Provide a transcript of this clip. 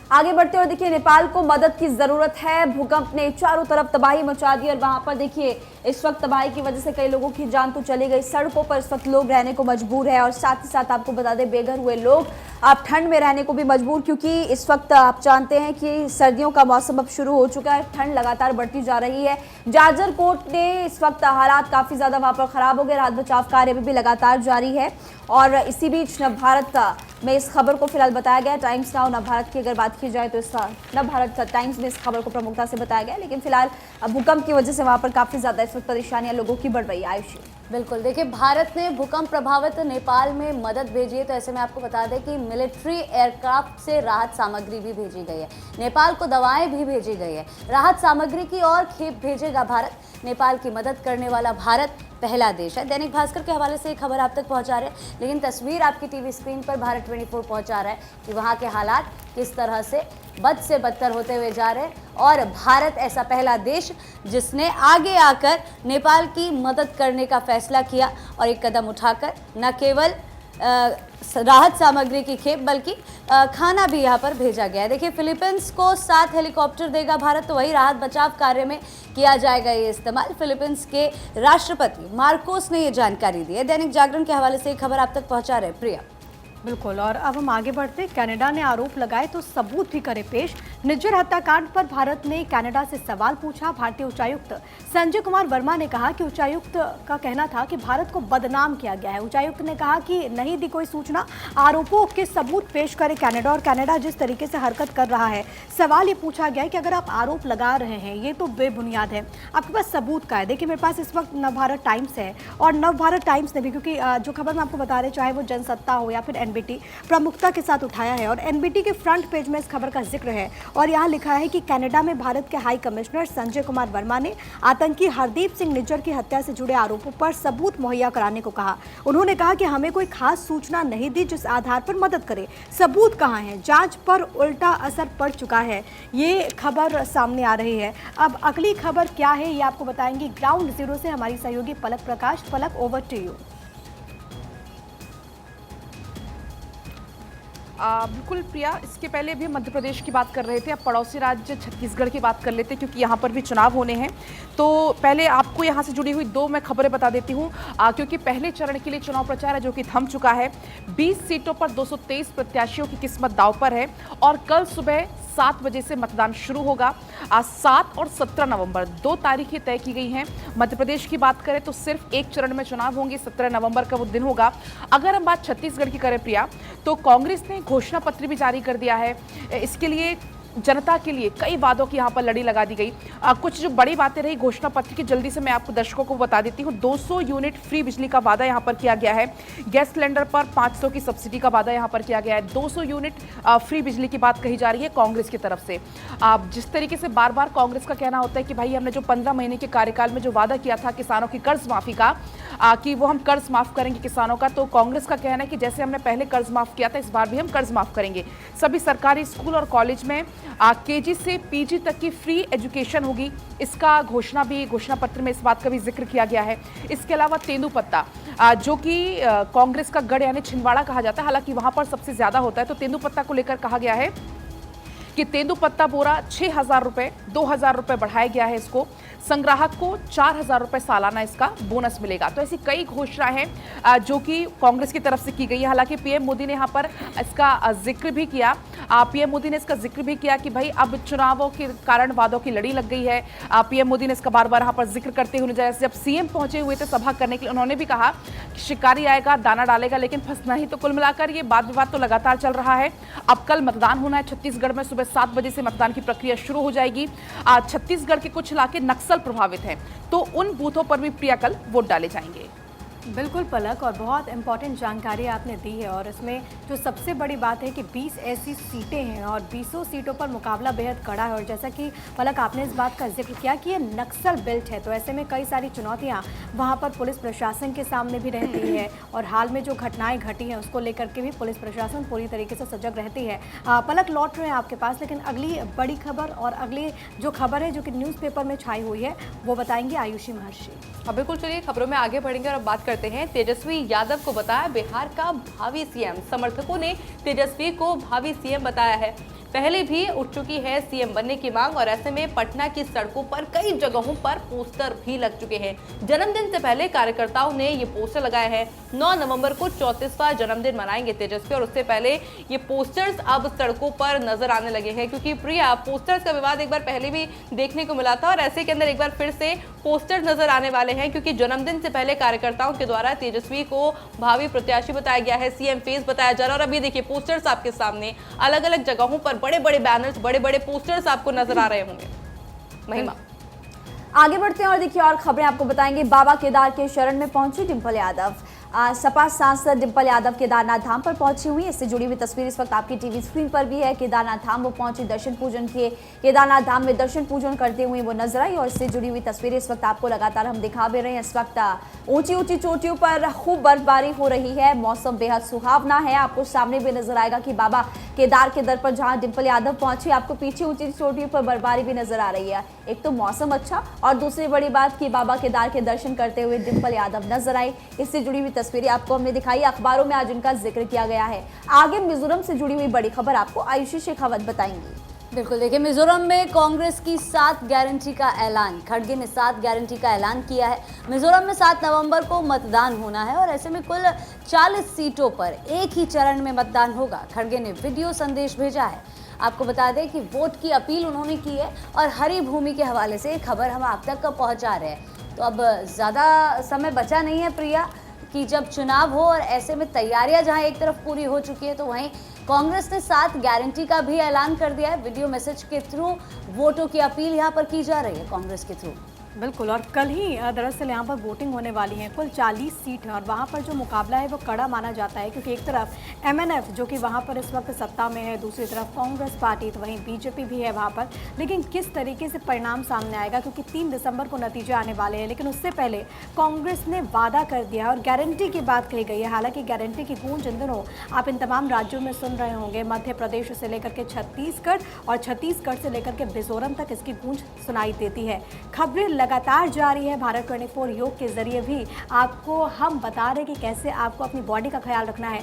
आगे बढ़ते हुए देखिए नेपाल को मदद की जरूरत है। भूकंप ने चारों तरफ तबाही मचा दी और वहां पर देखिए इस वक्त तबाही की वजह से कई लोगों की जान तो चली गई। सड़कों पर इस वक्त लोग रहने को मजबूर है और साथ ही साथ आपको बता दें बेघर हुए लोग अब ठंड में रहने को भी मजबूर, क्योंकि इस वक्त आप जानते हैं कि सर्दियों का मौसम अब शुरू हो चुका है। ठंड लगातार बढ़ती जा रही है। जाजरकोट ने इस वक्त हालात काफी ज्यादा वहां पर खराब हो गए। राहत बचाव कार्य भी लगातार जारी है और इसी बीच नवभारत में इस खबर को फिलहाल बताया गया। टाइम्स नाउ नवभारत की अगर बात की जाए तो इस नवभारत टाइम्स में इस खबर को प्रमुखता से बताया गया। लेकिन फिलहाल भूकंप की वजह से वहां पर काफी ज्यादा इस वक्त परेशानियां लोगों की बढ़ रही है। आयुषी, बिल्कुल, देखिए भारत ने भूकंप प्रभावित नेपाल में मदद भेजी है, तो ऐसे में आपको बता दें कि मिलिट्री एयरक्राफ्ट से राहत सामग्री भी भेजी गई है। नेपाल को दवाएं भी भेजी गई है। राहत सामग्री की और खेप भेजेगा भारत। नेपाल की मदद करने वाला भारत पहला देश है। दैनिक भास्कर के हवाले से खबर आप तक पहुंचा रहे हैं, लेकिन तस्वीर आपकी टीवी स्क्रीन पर भारत 24 पहुंचा रहा है कि वहां के हालात किस तरह से बदतर होते हुए जा रहे हैं और भारत ऐसा पहला देश जिसने आगे आकर नेपाल की मदद करने का फैसला किया और एक कदम उठाकर न केवल राहत सामग्री की खेप बल्कि खाना भी यहाँ पर भेजा गया है। देखिए फिलीपींस को 7 हेलीकॉप्टर देगा भारत, तो वही राहत बचाव कार्य में किया जाएगा ये इस्तेमाल। फिलीपींस के राष्ट्रपति मार्कोस ने ये जानकारी दी है। दैनिक जागरण के हवाले से खबर आप तक पहुंचा रहे प्रिया। बिल्कुल, और अब हम आगे बढ़ते। कनाडा ने आरोप लगाए तो सबूत भी करे पेश। निज्जर हत्याकांड पर भारत ने कनाडा से सवाल पूछा। भारतीय उच्चायुक्त संजय कुमार वर्मा ने कहा कि उच्चायुक्त का कहना था कि भारत को बदनाम किया गया है। उच्चायुक्त ने कहा कि नहीं दी कोई सूचना, आरोपों के सबूत पेश करे कनाडा। और कनाडा जिस तरीके से हरकत कर रहा है, सवाल ये पूछा गया है कि अगर आप आरोप लगा रहे हैं ये तो बेबुनियाद है, आपके पास सबूत का है। देखिए मेरे पास इस वक्त नवभारत टाइम्स है और नवभारत टाइम्स ने भी, क्योंकि जो खबर मैं आपको बता रहे चाहे वो जनसत्ता हो या फिर एनबीटी, प्रमुखता के साथ उठाया है और एनबीटी के फ्रंट पेज में इस खबर का जिक्र है और यहाँ लिखा है कि कनाडा में भारत के हाई कमिश्नर संजय कुमार वर्मा ने आतंकी हरदीप सिंह निज्जर की हत्या से जुड़े आरोपों पर सबूत मुहैया कराने को कहा। उन्होंने कहा कि हमें कोई खास सूचना नहीं दी जिस आधार पर मदद करे। सबूत कहाँ है? जांच पर उल्टा असर पड़ चुका है, ये खबर सामने आ रही है। अब अगली खबर क्या है ये आपको बताएंगी ग्राउंड जीरो से हमारी सहयोगी पलक प्रकाश। पलक, ओवर टू यू। बिल्कुल प्रिया, इसके पहले भी मध्य प्रदेश की बात कर रहे थे, अब पड़ोसी राज्य छत्तीसगढ़ की बात कर लेते हैं क्योंकि यहाँ पर भी चुनाव होने हैं। तो पहले आपको यहाँ से जुड़ी हुई 2 मैं खबरें बता देती हूँ क्योंकि पहले चरण के लिए चुनाव प्रचार है जो कि थम चुका है। 20 सीटों पर 223 प्रत्याशियों की किस्मत दांव पर है और कल सुबह 7 बजे से मतदान शुरू होगा। 7 और 17 नवंबर 2 तारीखें तय की गई हैं। मध्य प्रदेश की बात करें तो सिर्फ एक चरण में चुनाव होंगे, 17 नवंबर का वो दिन होगा। अगर हम बात छत्तीसगढ़ की करें प्रिया, तो कांग्रेस ने घोषणा पत्र भी जारी कर दिया है। इसके लिए जनता के लिए कई वादों की यहाँ पर लड़ी लगा दी गई। कुछ जो बड़ी बातें रही घोषणा पत्र की, जल्दी से मैं आपको दर्शकों को बता देती हूँ। 200 यूनिट फ्री बिजली का वादा यहाँ पर किया गया है। गैस सिलेंडर पर 500 की सब्सिडी का वादा यहाँ पर किया गया है। 200 यूनिट फ्री बिजली की बात कही जा रही है कांग्रेस की तरफ से। जिस तरीके से बार बार कांग्रेस का कहना होता है कि भाई हमने जो 15 महीने के कार्यकाल में जो वादा किया था किसानों की कर्ज माफी का, कि वो हम कर्ज माफ करेंगे किसानों का, तो कांग्रेस का कहना है कि जैसे हमने पहले कर्ज माफ किया था इस बार भी हम कर्ज माफ करेंगे। सभी सरकारी स्कूल और कॉलेज में केजी से पीजी तक की फ्री एजुकेशन होगी, इसका घोषणा पत्र में इस बात का भी जिक्र किया गया है। इसके अलावा तेंदुपत्ता, जो कि कांग्रेस का गढ़ यानी छिंदवाड़ा कहा जाता है, हालांकि वहां पर सबसे ज्यादा होता है, तो तेंदुपत्ता को लेकर कहा गया है कि तेंदुपत्ता बोरा 6,000 रुपए, 2,000 रुपए बढ़ाया गया है इसको। संग्राहक को 4,000 रुपए सालाना इसका बोनस मिलेगा। तो ऐसी कई घोषणाएं हैं जो कि कांग्रेस की तरफ से की गई है। हालांकि पीएम मोदी ने यहाँ पर इसका जिक्र भी किया। पीएम मोदी ने इसका जिक्र भी किया कि भाई अब चुनावों के कारण वादों की लड़ी लग गई है। पीएम मोदी ने इसका बार बार यहाँ पर जिक्र करते हुए, जैसे जब सीएम पहुंचे हुए थे सभा करने के लिए, उन्होंने भी कहा कि शिकारी आएगा दाना डालेगा लेकिन फंसना ही। तो कुल मिलाकर ये वाद विवाद तो लगातार चल रहा है। अब कल मतदान होना है छत्तीसगढ़ में, सुबह 7 बजे से मतदान की प्रक्रिया शुरू हो जाएगी। छत्तीसगढ़ के कुछ इलाके नक्सल प्रभावित हैं, तो उन बूथों पर भी प्रिया कल वोट डाले जाएंगे। बिल्कुल पलक, और बहुत इंपॉर्टेंट जानकारी आपने दी है और इसमें जो सबसे बड़ी बात है कि 20 ऐसी सीटें हैं और 20 सीटों पर मुकाबला बेहद कड़ा है। और जैसा कि पलक आपने इस बात का जिक्र किया कि ये नक्सल बेल्ट है, तो ऐसे में कई सारी चुनौतियां वहां पर पुलिस प्रशासन के सामने भी रहती है और हाल में जो घटनाएं घटी हैं उसको लेकर के भी पुलिस प्रशासन पूरी तरीके से सजग रहती है। पलक, लौट रहे हैं आपके पास, लेकिन अगली बड़ी खबर और अगली जो खबर है जो कि न्यूज़पेपर में छाई हुई है वो बताएंगे आयुषी महर्षि। बिल्कुल, चलिए खबरों में आगे बढ़ेंगे और अब बात करते हैं। तेजस्वी यादव को बताया बिहार का भावी सीएम। समर्थकों ने तेजस्वी को भावी सीएम बताया है। पहले भी उठ चुकी है सीएम बनने की मांग और ऐसे में पटना की सड़कों पर कई जगहों पर पोस्टर भी लग चुके हैं। जन्मदिन से पहले कार्यकर्ताओं ने ये पोस्टर लगाए हैं। 9 नवंबर को 34वां जन्मदिन मनाएंगे तेजस्वी और उससे पहले ये पोस्टर्स अब सड़कों पर नजर आने लगे हैं, क्योंकि प्रिया पोस्टर्स का विवाद एक बार पहले भी देखने को मिला था और ऐसे के अंदर एक बार फिर से पोस्टर नजर आने वाले हैं, क्योंकि जन्मदिन से पहले कार्यकर्ताओं के द्वारा तेजस्वी को भावी प्रत्याशी बताया गया है, सीएम फेस बताया जा रहा है। और अभी देखिए पोस्टर्स आपके सामने अलग अलग जगहों पर बड़े बड़े बैनर्स, बड़े बड़े पोस्टर्स आपको नजर आ रहे होंगे। महिमा, आगे बढ़ते हैं और देखिए और खबरें आपको बताएंगे। बाबा केदार के शरण में पहुंची डिंपल यादव। सपा सांसद डिंपल यादव केदारनाथ धाम पर पहुंची हुई। इससे जुड़ी हुई तस्वीर इस वक्त आपकी टीवी स्क्रीन पर भी है। केदारनाथ धाम वो पहुंची, दर्शन पूजन किए। केदारनाथ धाम में दर्शन पूजन करते हुए वो नजर आई और इससे जुड़ी हुई तस्वीरें इस वक्त आपको लगातार हम दिखा भी रहे हैं। इस वक्त ऊंची ऊंची चोटियों पर खूब बर्फबारी हो रही है। मौसम बेहद सुहावना है। आपको सामने भी नजर आएगा कि बाबा केदार के दर पर जहां डिंपल यादव पहुंची, आपको पीछे ऊंची चोटियों पर बर्फबारी भी नजर आ रही है। एक तो मौसम अच्छा और दूसरी बड़ी बात कि बाबा केदार के दर्शन करते हुए डिंपल यादव नजर आई। इससे जुड़ी हुई तस्वीरें आपको हमने दिखाई। अखबारों में आज इनका जिक्र किया गया है। आगे मिजोरम से जुड़ी हुई बड़ी खबर आपको आयुषी शेखावत बताएंगी। बिल्कुल, देखिए मिजोरम में कांग्रेस की 7 गारंटी का ऐलान। खड़गे ने 7 गारंटी का ऐलान किया है। मिजोरम में 7 नवंबर को मतदान होना है और ऐसे में कुल 40 सीटों पर एक ही चरण में मतदान होगा। खड़गे ने वीडियो संदेश भेजा है। आपको बता दें कि वोट की अपील उन्होंने की है और हरी भूमि के हवाले से खबर हम आप तक पहुंचा रहे हैं। तो अब ज़्यादा समय बचा नहीं है प्रिया कि जब चुनाव हो और ऐसे में तैयारियां जहां एक तरफ पूरी हो चुकी है तो वहीं कांग्रेस ने 7 गारंटी का भी ऐलान कर दिया है। वीडियो मैसेज के थ्रू वोटों की अपील यहां पर की जा रही है कांग्रेस के थ्रू। बिल्कुल, और कल ही दरअसल यहाँ पर वोटिंग होने वाली है। कुल 40 सीट है और वहाँ पर जो मुकाबला है वो कड़ा माना जाता है, क्योंकि एक तरफ एमएनएफ जो कि वहाँ पर इस वक्त सत्ता में है, दूसरी तरफ कांग्रेस पार्टी, तो वहीं बीजेपी भी है वहाँ पर। लेकिन किस तरीके से परिणाम सामने आएगा, क्योंकि 3 दिसंबर को नतीजे आने वाले हैं। लेकिन उससे पहले कांग्रेस ने वादा कर दिया है और गारंटी की बात कही गई है। हालांकि गारंटी की गूंज इन दिनों आप इन तमाम राज्यों में सुन रहे होंगे। मध्य प्रदेश से लेकर के छत्तीसगढ़ और छत्तीसगढ़ से लेकर के मिजोरम तक इसकी गूंज सुनाई देती है। खबरें लगातार जारी है। भारत 24 योग के जरिए भी आपको हम बता रहे कि कैसे आपको अपनी बॉडी का ख्याल रखना है,